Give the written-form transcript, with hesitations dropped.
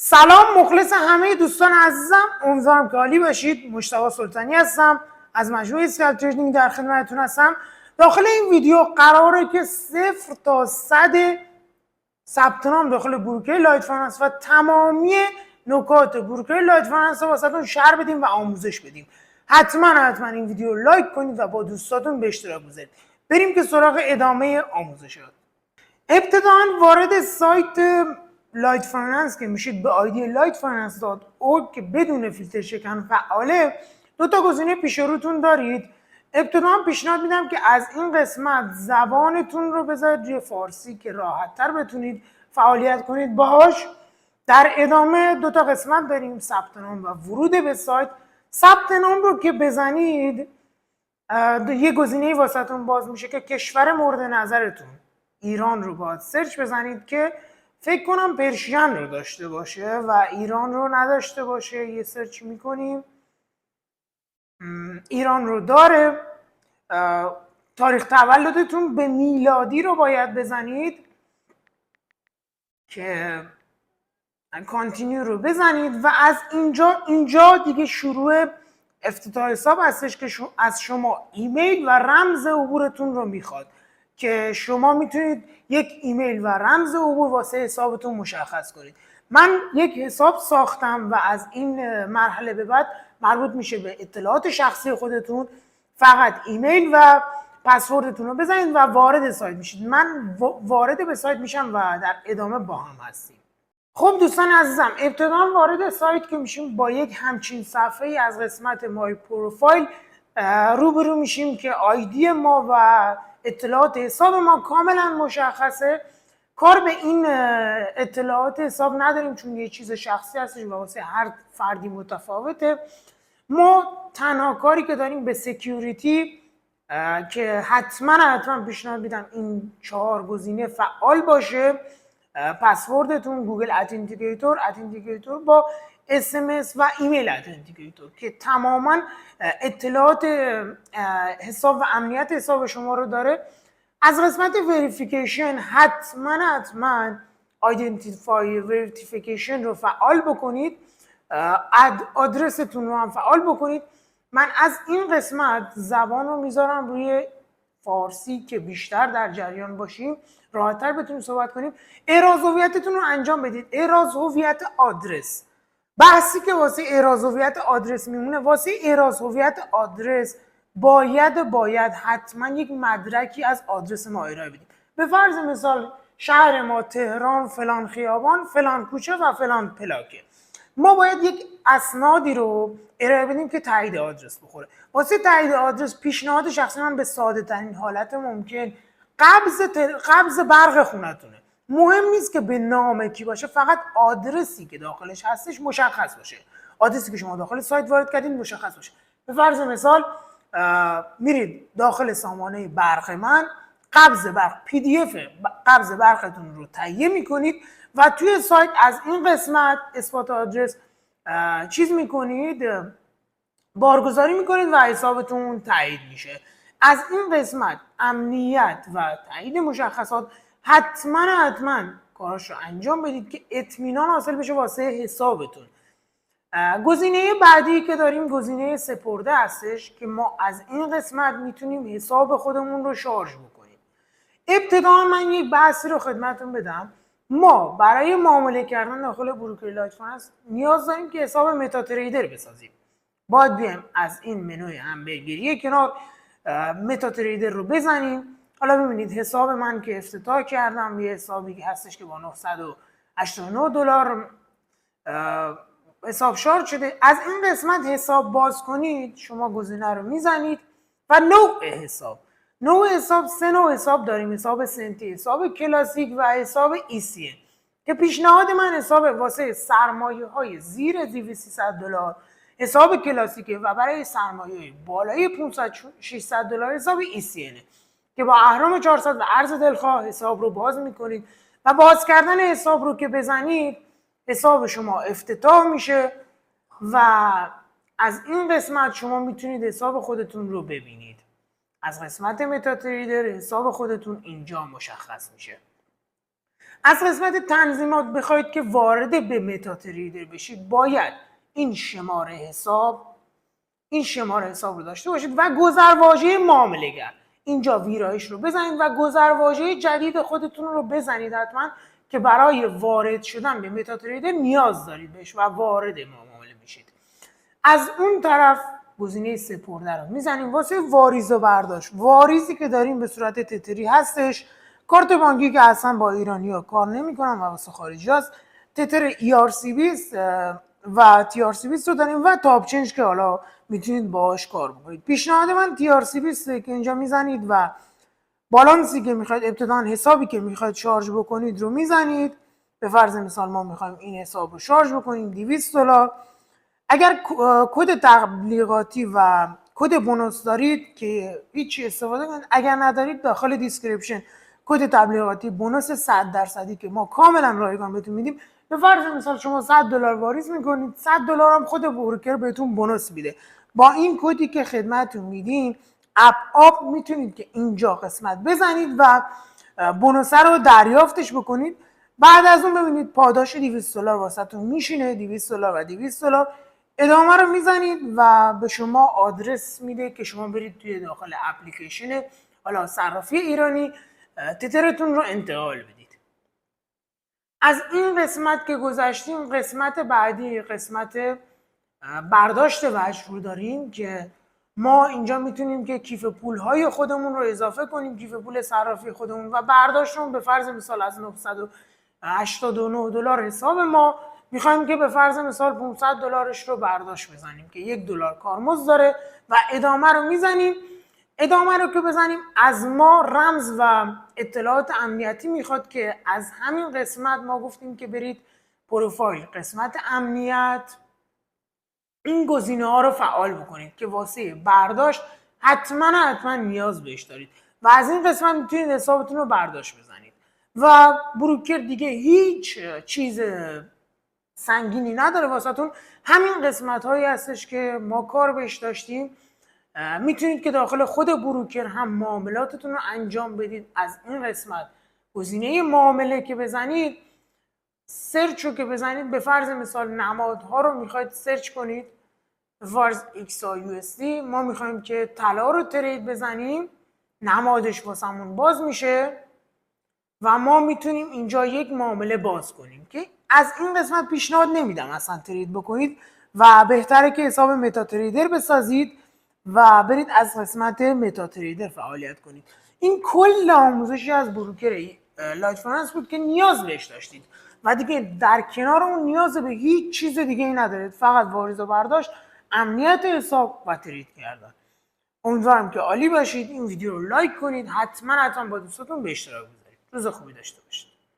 سلام، مخلص همه دوستان عزیزم، امیدوارم که عالی باشید. مجتبی سلطانی هستم از مجموعه اسکالپ تریدینگ در خدمتتون هستم. داخل این ویدیو قراره که 0 تا 100 ثبت نام داخل بروکر لایت فایننس و تمامی نکات بروکر لایت فایننس رو واسهتون شرح بدیم و آموزش بدیم. حتما این ویدیو رو لایک کنید و با دوستاتون به اشتراک بذارید. بریم که سراغ ادامه آموزشات. ابتداً وارد سایت لایت فایننس که میشید به آیدی lightfinance.org که بدون فیلتر شکن فعاله. دو تا گزینه پیش روتون دارید. ابتداً پیشنهاد میدم که از این قسمت زبانتون رو بذارید روی فارسی که راحت‌تر بتونید فعالیت کنید باهاش. در ادامه دو تا قسمت داریم، ثبت نام و ورود به سایت. ثبت نام رو که بزنید یه گزینه واسهتون باز میشه که کشور مورد نظرتون ایران رو باید سرچ بزنید که فکر کنم پرشین رو داشته باشه و ایران رو نداشته باشه. یه سرچ میکنیم، ایران رو داره. تاریخ تولدتون به میلادی رو باید بزنید که کانتینیو رو بزنید و از اینجا دیگه شروع افتتاح حساب هستش که از شما ایمیل و رمز عبورتون رو میخواد که شما میتونید یک ایمیل و رمز عبور واسه حسابتون مشخص کنید. من یک حساب ساختم و از این مرحله به بعد مربوط میشه به اطلاعات شخصی خودتون. فقط ایمیل و پسوردتون رو بزنید و وارد سایت میشید. من وارد به سایت میشم و در ادامه با هم هستیم. خب دوستان عزیزم، ابتدا وارد سایت که میشیم با یک همچین صفحه ای از قسمت مای پروفایل روبرو میشیم که آیدی ما و اطلاعات حساب ما کاملا مشخصه. کار به این اطلاعات حساب نداریم چون یه چیز شخصی هستش و واسه هر فردی متفاوته. ما تنها کاری که داریم به سکیوریتی که حتما پیشنهاد میدم این 4 گزینه فعال باشه. پسوردتون، گوگل اتنتیکیتور با SMS و ایمیل اتنتیکیتور که تماما اطلاعات حساب و امنیت حساب شما رو داره. از قسمت وریفیکیشن حتما آیدنتیفای وریفیکیشن رو فعال بکنید. آدرستون رو هم فعال بکنید. من از این قسمت زبان رو میذارم روی فارسی که بیشتر در جریان باشیم، راحت‌تر بتونیم صحبت کنیم. احراز هویتتون رو انجام بدید. احراز هویت آدرس، بحثی که واسه احراز هویت آدرس میمونه، واسه احراز هویت آدرس باید حتما یک مدرکی از آدرس ما ارائه بدیم. به فرض مثال شهر ما تهران، فلان خیابان، فلان کوچه و فلان پلاکه. ما باید یک اسنادی رو ارائه بدیم که تایید آدرس بخوره. واسه تایید آدرس پیشنهاد شخصی من به ساده ترین حالت ممکن قبض برق خونتونه. مهم نیست که به نام کی باشه، فقط آدرسی که داخلش هستش مشخص باشه. آدرسی که شما داخل سایت وارد کردید مشخص باشه. به فرض مثال میرید داخل سامانه برق من، قبض برق PDF قبض برقتون رو تهیه میکنید و توی سایت از این قسمت اثبات آدرس چیز میکنید، بارگذاری میکنید و حسابتون تایید میشه. از این قسمت امنیت و تایید مشخصات حتما کاراش رو انجام بدید که اطمینان حاصل بشه واسه حسابتون. گزینه بعدی که داریم گزینه سپرده هستش که ما از این قسمت میتونیم حساب خودمون رو شارژ بکنیم. ابتدا من یک بحثی رو خدمتتون بدم. ما برای معامله کردن داخل بروکر لایت فایننس نیاز داریم که حساب متا تریدر بسازیم. باید بیایم از این منوی همبرگری کنار متا تریدر رو بزنیم. حالا ببینید حساب من که افتتاح کردم یه حسابی که هستش که با $989 حساب شارژ شده. از این قسمت حساب باز کنید، شما گزینه رو میزنید و نوع حساب 3 نوع حساب داریم: حساب سنتی، حساب کلاسیک و حساب ECN که پیشنهاد من حساب واسه سرمایه های زیر $200 حساب کلاسیکه و برای سرمایه بالای $500-600 حساب ECN که با اهرم 400 و ارز دلخواه حساب رو باز میکنید و باز کردن حساب رو که بزنید حساب شما افتتاح میشه و از این قسمت شما میتونید حساب خودتون رو ببینید. از قسمت متا تریدر حساب خودتون اینجا مشخص میشه. از قسمت تنظیمات بخواید که وارد به متاتریدر بشید، باید این شماره حساب رو داشته باشید و گذرواژه معامله‌گر. اینجا ویرایش رو بزنید و گذرواژه جدید خودتون رو بزنید حتما که برای وارد شدن به متاتریدر نیاز دارید بهش و وارد معامله میشید. از اون طرف گزینه سپرده رو میزنیم واسه واریز و برداشت. واریزی که داریم به صورت تتری هستش، کارت بانکی که اصلا با ایرانی‌ها کار نمی‌کنن و واسه خارجی هست، تتر ERC20 و TRC20 رو داریم و تاپ چنج که حالا میتونید باهاش کار بکنید. پیشنهاد من TRC20 که اینجا میزنید و بالانسی که میخواید ابتداً حسابی که میخواید شارژ بکنید رو میزنید. به فرض مثال ما میخوایم این حساب رو شارژ بکنیم $200. اگر کد تبلیغاتی و کد بونوس دارید که هیچی استفاده کنید، اگر ندارید داخل دیسکریپشن کد تبلیغاتی بونوس 100% که ما کاملا رایگان بهتون میدیم. به فرض مثال شما $100 واریز میکنید، $100 هم خود بروکر بهتون بونوس میده. با این کدی که خدمتتون میدیم اپ میتونید که اینجا قسمت بزنید و بونوس رو دریافتش بکنید. بعد از اون ببینید پاداش $200 واسهتون میشینه، $200 و $200. ادامه رو میزنید و به شما آدرس میده که شما برید توی داخل اپلیکیشن حالا صرافی ایرانی تترتون رو انتقال بدید. از این قسمت که گذشتیم، قسمت بعدی قسمت برداشت وجه رو داریم که ما اینجا میتونیم که کیف پول های خودمون رو اضافه کنیم، کیف پول صرافی خودمون، و برداشتمون به فرض مثال از $989 حساب ما میخوایم که به فرض مثال $500 رو برداشت بزنیم که $1 کارمزد داره و ادامه رو میزنیم. ادامه رو که بزنیم از ما رمز و اطلاعات امنیتی میخواد که از همین قسمت ما گفتیم که برید پروفایل، قسمت امنیت، این گزینه ها رو فعال بکنید که واسه برداشت حتما نیاز بهش دارید و از این قسمت میتونید حسابتون رو برداشت بزنید و بروکر دیگه هیچ چیز سنگینی نداره واسهتون. همین قسمت هایی هستش که ما کار بهش داشتیم. میتونید که داخل خود بروکر هم معاملاتتون رو انجام بدید. از این قسمت گزینه معامله که بزنید، سرچ رو که بزنید، به فرض مثال نمادها رو میخواید سرچ کنید، به فرض XAUSD ما میخوایم که طلا رو ترید بزنیم، نمادش واسمون باز میشه و ما میتونیم اینجا یک معامله باز کنیم که از این قسمت پیشنهاد نمیدم اصلا ترید بکنید و بهتره که حساب متاتریدر بسازید و برید از قسمت متاتریدر فعالیت کنید. این کل آموزشی از بروکر لایت فایننس بود که نیاز بهش داشتید و دیگه در کنار اون نیاز به هیچ چیز دیگه ای ندارید، فقط واریز و برداشت، امنیت حساب و ترید کردن. امیدوارم که عالی باشید. این ویدیو رو لایک کنید، حتما با دوستاتون به اشتراک بذارید. روز خوبی داشته باشید.